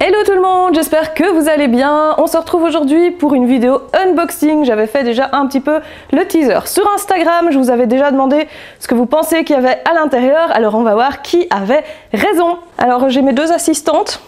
Hello tout le monde, j'espère que vous allez bien. On se retrouve aujourd'hui pour une vidéo unboxing. J'avais fait déjà un petit peu le teaser sur Instagram. Je vous avais déjà demandé ce que vous pensez qu'il y avait à l'intérieur. Alors on va voir qui avait raison. Alors j'ai mes deux assistantes,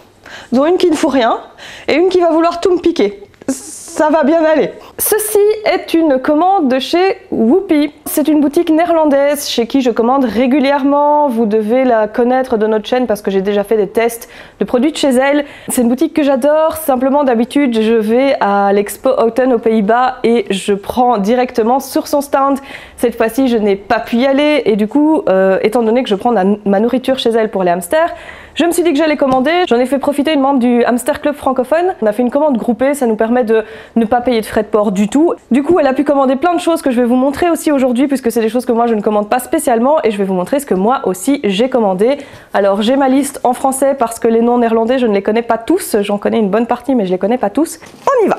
dont une qui ne fout rien et une qui va vouloir tout me piquer. Ça va bien aller. Ceci est une commande de chez Whoopi. C'est une boutique néerlandaise chez qui je commande régulièrement. Vous devez la connaître de notre chaîne parce que j'ai déjà fait des tests de produits de chez elle. C'est une boutique que j'adore. Simplement d'habitude je vais à l'Expo Autumn aux Pays-Bas et je prends directement sur son stand. Cette fois-ci je n'ai pas pu y aller et du coup étant donné que je prends ma nourriture chez elle pour les hamsters, je me suis dit que j'allais commander. J'en ai fait profiter une membre du Hamster Club francophone. On a fait une commande groupée, ça nous permet de ne pas payer de frais de port du tout. Du coup, elle a pu commander plein de choses que je vais vous montrer aussi aujourd'hui puisque c'est des choses que moi je ne commande pas spécialement et je vais vous montrer ce que moi aussi j'ai commandé. Alors j'ai ma liste en français parce que les noms néerlandais je ne les connais pas tous. J'en connais une bonne partie mais je les connais pas tous. On y va!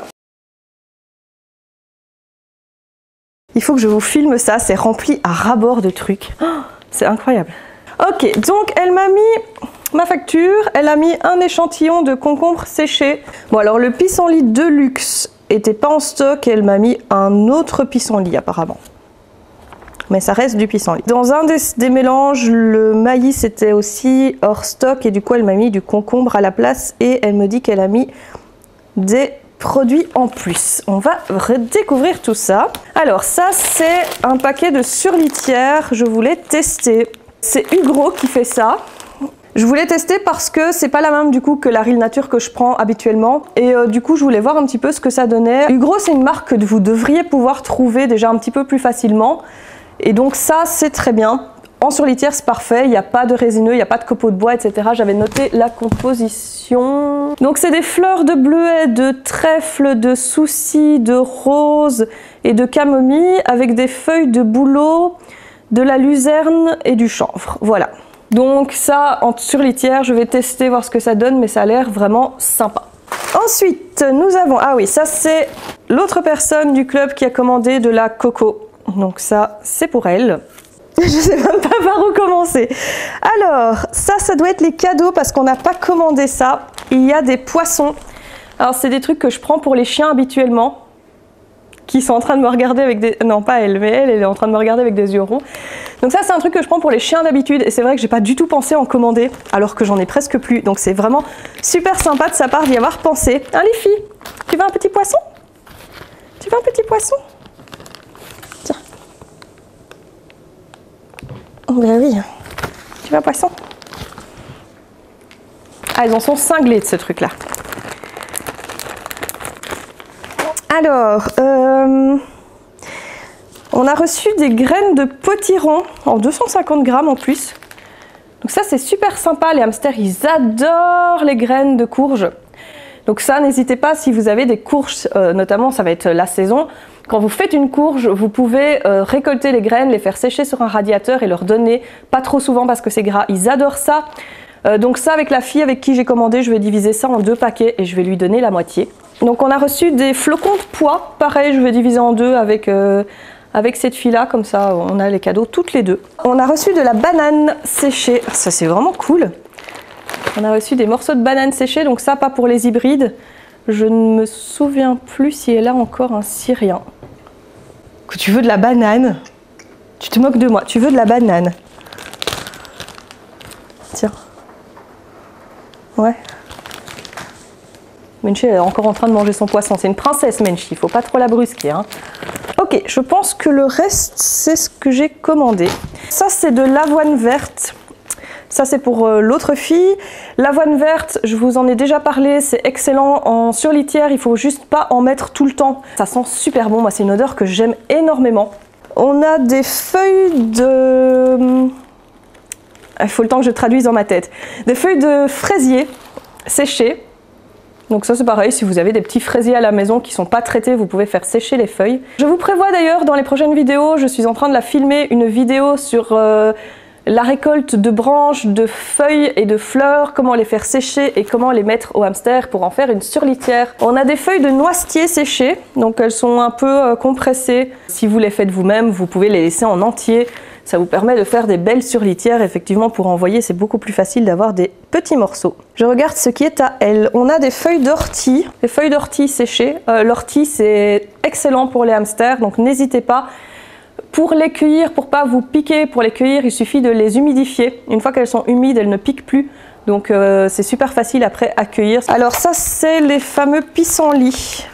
Il faut que je vous filme ça, c'est rempli à ras-bord de trucs. Oh, c'est incroyable. Ok, donc elle m'a mis ma facture, elle a mis un échantillon de concombres séchés. Bon alors le pissenlit de luxe était pas en stock et elle m'a mis un autre pissenlit apparemment. Mais ça reste du pissenlit. Dans un des mélanges, le maïs était aussi hors stock et du coup elle m'a mis du concombre à la place et elle me dit qu'elle a mis des produits en plus. On va redécouvrir tout ça. Alors ça c'est un paquet de surlitières, je voulais tester. C'est Ugro qui fait ça. Je voulais tester parce que c'est pas la même du coup que la Real Nature que je prends habituellement et du coup je voulais voir un petit peu ce que ça donnait. Ugro c'est une marque que vous devriez pouvoir trouver déjà un petit peu plus facilement et donc ça c'est très bien. En surlitière c'est parfait, il n'y a pas de résineux, il n'y a pas de copeaux de bois etc. J'avais noté la composition. Donc c'est des fleurs de bleuet, de trèfle, de souci, de rose et de camomille avec des feuilles de bouleau, de la luzerne et du chanvre. Voilà. Donc ça, en surlitière, je vais tester, voir ce que ça donne, mais ça a l'air vraiment sympa. Ensuite, nous avons... Ah oui, ça c'est l'autre personne du club qui a commandé de la coco. Donc ça, c'est pour elle. Je sais même pas par où commencer. Alors, ça doit être les cadeaux parce qu'on n'a pas commandé ça. Il y a des poissons. Alors c'est des trucs que je prends pour les chiens habituellement. Qui sont en train de me regarder avec des... Non, pas elle, mais elle est en train de me regarder avec des yeux ronds. Donc ça, c'est un truc que je prends pour les chiens d'habitude. Et c'est vrai que j'ai pas du tout pensé en commander, alors que j'en ai presque plus. Donc c'est vraiment super sympa de sa part d'y avoir pensé. Hein, les filles, tu veux un petit poisson? Tu veux un petit poisson? Tiens. Ben oui. Tu veux un poisson? Ah, ils en sont cinglés de ce truc-là. Alors, on a reçu des graines de potiron en 250 grammes en plus. Donc ça c'est super sympa, les hamsters ils adorent les graines de courge. Donc ça n'hésitez pas si vous avez des courges, notamment ça va être la saison. Quand vous faites une courge, vous pouvez récolter les graines, les faire sécher sur un radiateur et leur donner, pas trop souvent parce que c'est gras, ils adorent ça. Donc ça avec la fille avec qui j'ai commandé, je vais diviser ça en 2 paquets et je vais lui donner la moitié. Donc on a reçu des flocons de pois, pareil je vais diviser en 2 avec cette fille-là, comme ça on a les cadeaux toutes les deux. On a reçu de la banane séchée, ça c'est vraiment cool. On a reçu des morceaux de banane séchée, donc ça pas pour les hybrides. Je ne me souviens plus si elle a encore un syrien. Que tu veux de la banane? Tu te moques de moi, tu veux de la banane? Tiens. Ouais. Menchi est encore en train de manger son poisson. C'est une princesse Menchi, il faut pas trop la brusquer. Hein. Ok, je pense que le reste c'est ce que j'ai commandé. Ça c'est de l'avoine verte. Ça c'est pour l'autre fille. L'avoine verte, je vous en ai déjà parlé, c'est excellent en surlitière. Il faut juste pas en mettre tout le temps. Ça sent super bon, moi c'est une odeur que j'aime énormément. On a des feuilles de... Il faut le temps que je traduise dans ma tête. Des feuilles de fraisier séchées. Donc ça c'est pareil, si vous avez des petits fraisiers à la maison qui sont pas traités, vous pouvez faire sécher les feuilles. Je vous prévois d'ailleurs dans les prochaines vidéos, je suis en train de la filmer, une vidéo sur la récolte de branches, de feuilles et de fleurs, comment les faire sécher et comment les mettre au hamster pour en faire une surlitière. On a des feuilles de noisetier séchées, donc elles sont un peu compressées. Si vous les faites vous-même, vous pouvez les laisser en entier. Ça vous permet de faire des belles surlitières. Effectivement, pour envoyer, c'est beaucoup plus facile d'avoir des petits morceaux. Je regarde ce qui est à elle. On a des feuilles d'ortie, des feuilles d'ortie séchées. L'ortie, c'est excellent pour les hamsters, donc n'hésitez pas. Pour les cueillir, pour pas vous piquer, pour les cueillir, il suffit de les humidifier. Une fois qu'elles sont humides, elles ne piquent plus. Donc c'est super facile après à cueillir. Alors ça, c'est les fameux pissenlits.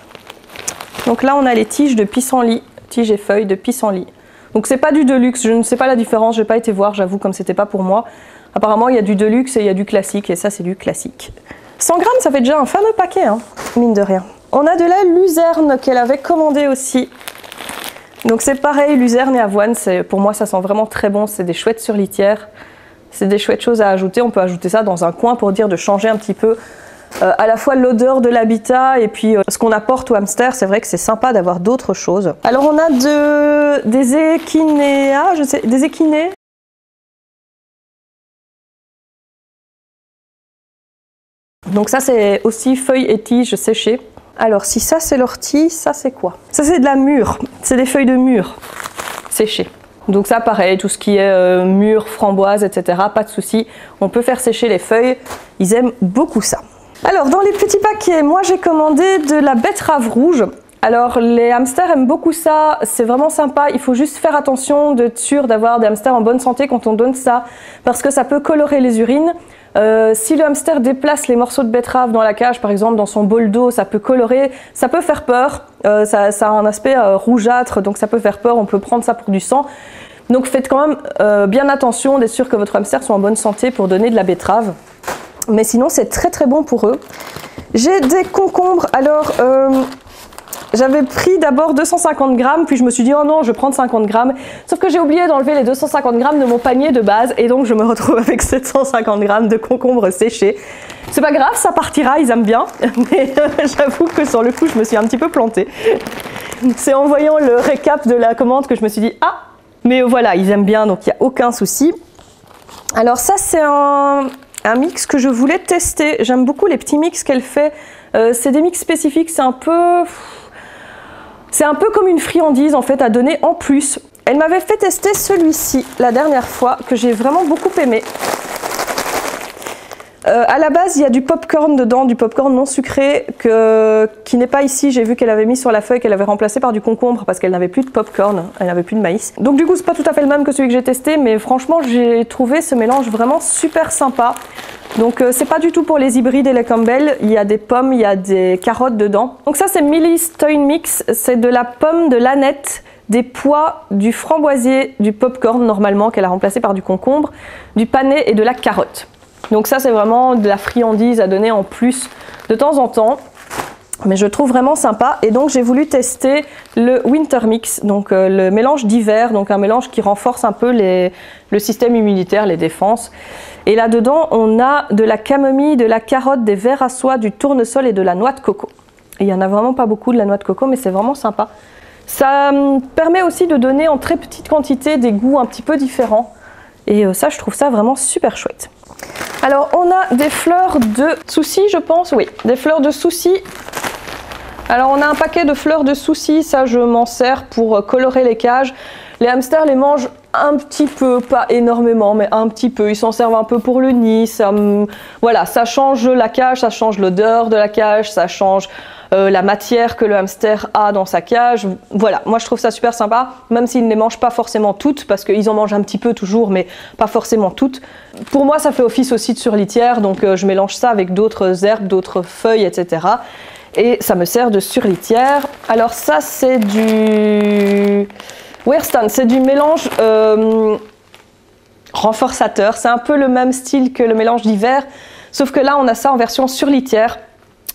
Donc là, on a les tiges de pissenlit, tiges et feuilles de pissenlit. Donc c'est pas du deluxe, je ne sais pas la différence, j'ai pas été voir, j'avoue, comme c'était pas pour moi. Apparemment, il y a du deluxe et il y a du classique, et ça, c'est du classique. 100 grammes, ça fait déjà un fameux paquet, hein, mine de rien. On a de la luzerne qu'elle avait commandée aussi. Donc c'est pareil, luzerne et avoine, pour moi, ça sent vraiment très bon, c'est des chouettes surlitières. C'est des chouettes choses à ajouter, on peut ajouter ça dans un coin pour dire de changer un petit peu à la fois l'odeur de l'habitat et puis ce qu'on apporte au hamster. C'est vrai que c'est sympa d'avoir d'autres choses. Alors on a des échinéas, je sais, des échinés. Donc ça c'est aussi feuilles et tiges séchées. Alors si ça c'est l'ortie, ça c'est quoi? Ça c'est de la mûre, c'est des feuilles de mûre séchées. Donc ça pareil, tout ce qui est mûre, framboise, etc. Pas de souci, on peut faire sécher les feuilles, ils aiment beaucoup ça. Alors dans les petits paquets, moi j'ai commandé de la betterave rouge. Alors les hamsters aiment beaucoup ça, c'est vraiment sympa, il faut juste faire attention d'être sûr d'avoir des hamsters en bonne santé quand on donne ça, parce que ça peut colorer les urines. Si le hamster déplace les morceaux de betterave dans la cage, par exemple dans son bol d'eau, ça peut colorer, ça peut faire peur, ça a un aspect rougeâtre, donc ça peut faire peur, on peut prendre ça pour du sang. Donc faites quand même bien attention d'être sûr que votre hamster soit en bonne santé pour donner de la betterave. Mais sinon c'est très très bon pour eux. J'ai des concombres, alors j'avais pris d'abord 250 grammes, puis je me suis dit oh non, je vais prendre 50 grammes. Sauf que j'ai oublié d'enlever les 250 grammes de mon panier de base et donc je me retrouve avec 750 grammes de concombres séchés. C'est pas grave, ça partira, ils aiment bien, mais j'avoue que sur le coup je me suis un petit peu plantée. C'est en voyant le récap de la commande que je me suis dit ah, mais voilà, ils aiment bien donc il n'y a aucun souci. Alors ça c'est un mix que je voulais tester, j'aime beaucoup les petits mix qu'elle fait. C'est des mix spécifiques, c'est un peu comme une friandise en fait à donner en plus. Elle m'avait fait tester celui-ci la dernière fois que j'ai vraiment beaucoup aimé. À la base, il y a du popcorn dedans, du popcorn non sucré qui n'est pas ici. J'ai vu qu'elle avait mis sur la feuille qu'elle avait remplacé par du concombre parce qu'elle n'avait plus de popcorn, elle n'avait plus de maïs. Donc du coup, c'est pas tout à fait le même que celui que j'ai testé, mais franchement, j'ai trouvé ce mélange vraiment super sympa. Donc c'est pas du tout pour les hybrides et les Campbell, il y a des pommes, il y a des carottes dedans. Donc ça c'est Millie's Toy Mix, c'est de la pomme, de l'ânette, des pois, du framboisier, du popcorn normalement qu'elle a remplacé par du concombre, du panais et de la carotte. Donc ça c'est vraiment de la friandise à donner en plus de temps en temps. Mais je trouve vraiment sympa et donc j'ai voulu tester le Winter Mix, donc le mélange d'hiver, donc un mélange qui renforce un peu le système immunitaire, les défenses. Et là-dedans, on a de la camomille, de la carotte, des vers à soie, du tournesol et de la noix de coco. Et il n'y en a vraiment pas beaucoup de la noix de coco, mais c'est vraiment sympa. Ça permet aussi de donner en très petite quantité des goûts un petit peu différents. Et ça, je trouve ça vraiment super chouette. Alors, on a des fleurs de souci, je pense. Oui, des fleurs de souci. Alors, on a un paquet de fleurs de souci. Ça, je m'en sers pour colorer les cages. Les hamsters les mangent un petit peu, pas énormément, mais un petit peu. Ils s'en servent un peu pour le nid. Voilà, ça change la cage, ça change l'odeur de la cage, ça change la matière que le hamster a dans sa cage. Voilà, moi je trouve ça super sympa, même s'ils ne les mangent pas forcément toutes, parce qu'ils en mangent un petit peu toujours, mais pas forcément toutes. Pour moi, ça fait office aussi de surlitière, donc je mélange ça avec d'autres herbes, d'autres feuilles, etc. Et ça me sert de surlitière. Alors ça, c'est du Wheatstone, c'est du mélange renforçateur. C'est un peu le même style que le mélange d'hiver, sauf que là, on a ça en version surlitière.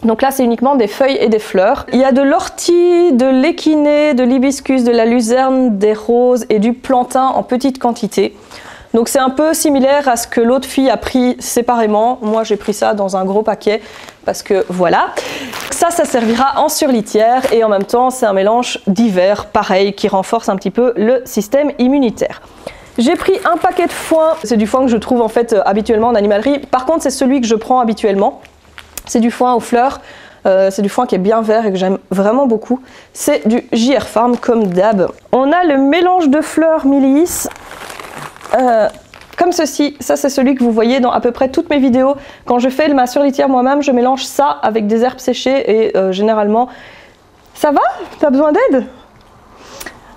Donc là, c'est uniquement des feuilles et des fleurs. Il y a de l'ortie, de l'échiné, de l'hibiscus, de la luzerne, des roses et du plantain en petite quantité. Donc c'est un peu similaire à ce que l'autre fille a pris séparément. Moi, j'ai pris ça dans un gros paquet parce que voilà. Ça servira en surlitière et en même temps, c'est un mélange d'hiver, pareil, qui renforce un petit peu le système immunitaire. J'ai pris un paquet de foin. C'est du foin que je trouve en fait habituellement en animalerie. Par contre, c'est celui que je prends habituellement. C'est du foin aux fleurs, c'est du foin qui est bien vert et que j'aime vraiment beaucoup. C'est du JR Farm comme d'hab. On a le mélange de fleurs Millie's. comme ceci. Ça, c'est celui que vous voyez dans à peu près toutes mes vidéos. Quand je fais ma surlitière moi-même, je mélange ça avec des herbes séchées et généralement... Ça va? T'as besoin d'aide?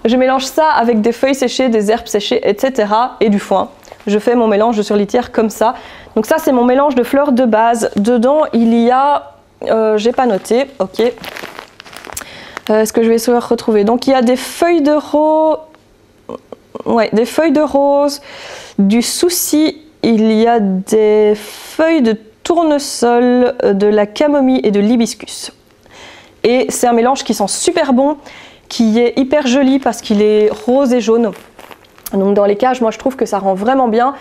Je mélange ça avec des feuilles séchées, des herbes séchées, etc. et du foin. Je fais mon mélange de surlitière comme ça. Donc ça, c'est mon mélange de fleurs de base. Dedans, il y a... j'ai pas noté, ok. Est-ce que je vais essayer de retrouver? Donc il y a des feuilles de rose... Ouais, des feuilles de rose, du souci, il y a des feuilles de tournesol, de la camomille et de l'hibiscus. Et c'est un mélange qui sent super bon, qui est hyper joli parce qu'il est rose et jaune. Donc dans les cages, moi je trouve que ça rend vraiment bien.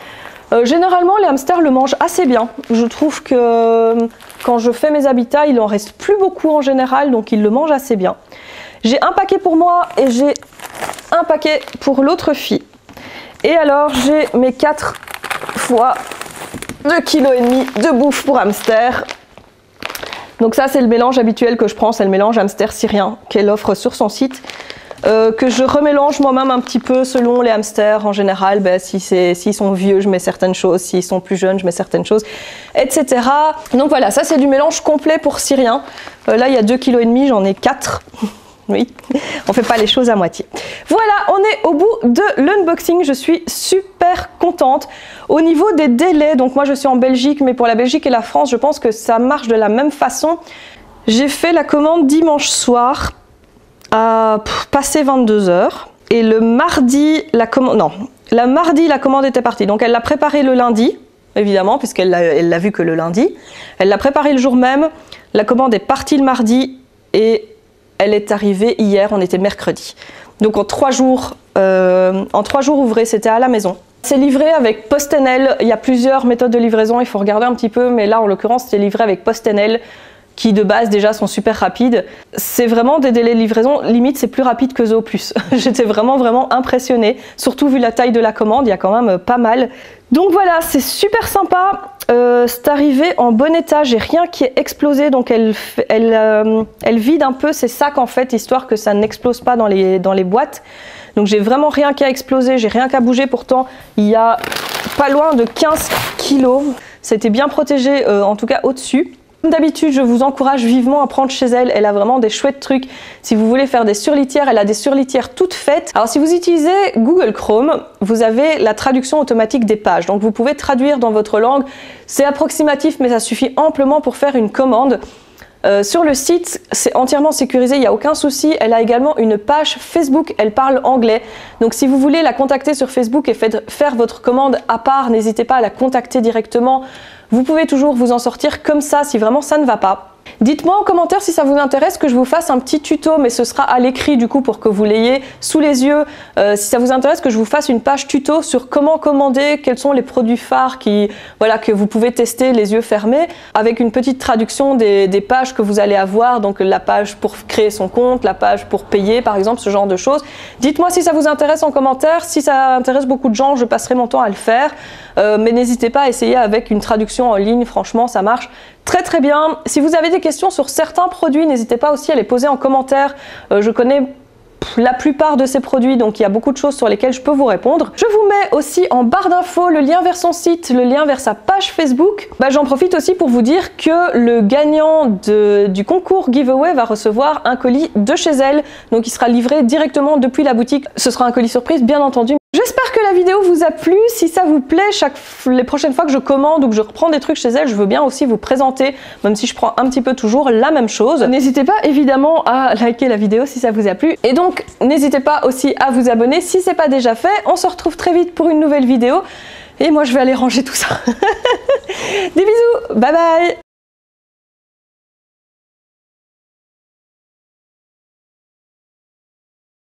Généralement, les hamsters le mangent assez bien. Je trouve que quand je fais mes habitats, il en reste plus beaucoup en général, donc ils le mangent assez bien. J'ai un paquet pour moi et j'ai un paquet pour l'autre fille. Et alors, j'ai mes 4 fois 2,5 kg de bouffe pour hamster. Donc ça, c'est le mélange habituel que je prends, c'est le mélange hamster syrien qu'elle offre sur son site. Que je remélange moi-même un petit peu selon les hamsters en général. Ben, s'ils sont vieux, je mets certaines choses. S'ils sont plus jeunes, je mets certaines choses, etc. Donc voilà, ça c'est du mélange complet pour syrien. Là, il y a 2,5 kg, j'en ai 4. Oui, on fait pas les choses à moitié. Voilà, on est au bout de l'unboxing. Je suis super contente. Au niveau des délais, donc moi je suis en Belgique, mais pour la Belgique et la France, je pense que ça marche de la même façon. J'ai fait la commande dimanche soir à passer 22 h. Et le mardi, la commande était partie. Donc elle l'a préparée le lundi, évidemment, puisqu'elle l'a vu que le lundi. Elle l'a préparée le jour même. La commande est partie le mardi et elle est arrivée hier, on était mercredi. Donc en 3 jours ouvrés, c'était à la maison. C'est livré avec PostNL. Il y a plusieurs méthodes de livraison, il faut regarder un petit peu, mais là en l'occurrence c'était livré avec PostNL, qui de base déjà sont super rapides. C'est vraiment des délais de livraison, limite c'est plus rapide que Zooplus. J'étais vraiment impressionnée, surtout vu la taille de la commande, il y a quand même pas mal. Donc voilà, c'est super sympa. C'est arrivé en bon état, j'ai rien qui est explosé, donc elle vide un peu ses sacs en fait, histoire que ça n'explose pas dans les boîtes. Donc j'ai vraiment rien qui a explosé, j'ai rien qu'à bouger, pourtant il y a pas loin de 15 kilos. C'était bien protégé, en tout cas au-dessus. Comme d'habitude, je vous encourage vivement à prendre chez elle. Elle a vraiment des chouettes trucs. Si vous voulez faire des surlitières, elle a des surlitières toutes faites. Alors si vous utilisez Google Chrome, vous avez la traduction automatique des pages. Donc vous pouvez traduire dans votre langue. C'est approximatif, mais ça suffit amplement pour faire une commande. Sur le site, c'est entièrement sécurisé, il n'y a aucun souci. Elle a également une page Facebook, elle parle anglais. Donc si vous voulez la contacter sur Facebook et faire votre commande à part, n'hésitez pas à la contacter directement. Vous pouvez toujours vous en sortir comme ça si vraiment ça ne va pas. Dites-moi en commentaire si ça vous intéresse que je vous fasse un petit tuto, mais ce sera à l'écrit du coup pour que vous l'ayez sous les yeux. Si ça vous intéresse que je vous fasse une page tuto sur comment commander, quels sont les produits phares que vous pouvez tester les yeux fermés, avec une petite traduction des pages que vous allez avoir, donc la page pour créer son compte, la page pour payer par exemple, ce genre de choses. Dites-moi si ça vous intéresse en commentaire, si ça intéresse beaucoup de gens, je passerai mon temps à le faire, mais n'hésitez pas à essayer avec une traduction en ligne, franchement ça marche très bien. Si vous avez des questions sur certains produits, n'hésitez pas aussi à les poser en commentaire. Je connais la plupart de ces produits, donc il y a beaucoup de choses sur lesquelles je peux vous répondre. Je vous mets aussi en barre d'infos le lien vers son site, le lien vers sa page Facebook. J'en profite aussi pour vous dire que le gagnant du concours giveaway va recevoir un colis de chez elle, donc il sera livré directement depuis la boutique. Ce sera un colis surprise bien entendu. J'espère que la vidéo vous a plu. Si ça vous plaît, les prochaines fois que je commande ou que je reprends des trucs chez elle, je veux bien aussi vous présenter, même si je prends un petit peu toujours la même chose. N'hésitez pas évidemment à liker la vidéo si ça vous a plu. Et donc, n'hésitez pas aussi à vous abonner si c'est pas déjà fait. On se retrouve très vite pour une nouvelle vidéo. Et moi, je vais aller ranger tout ça. Des bisous, bye bye!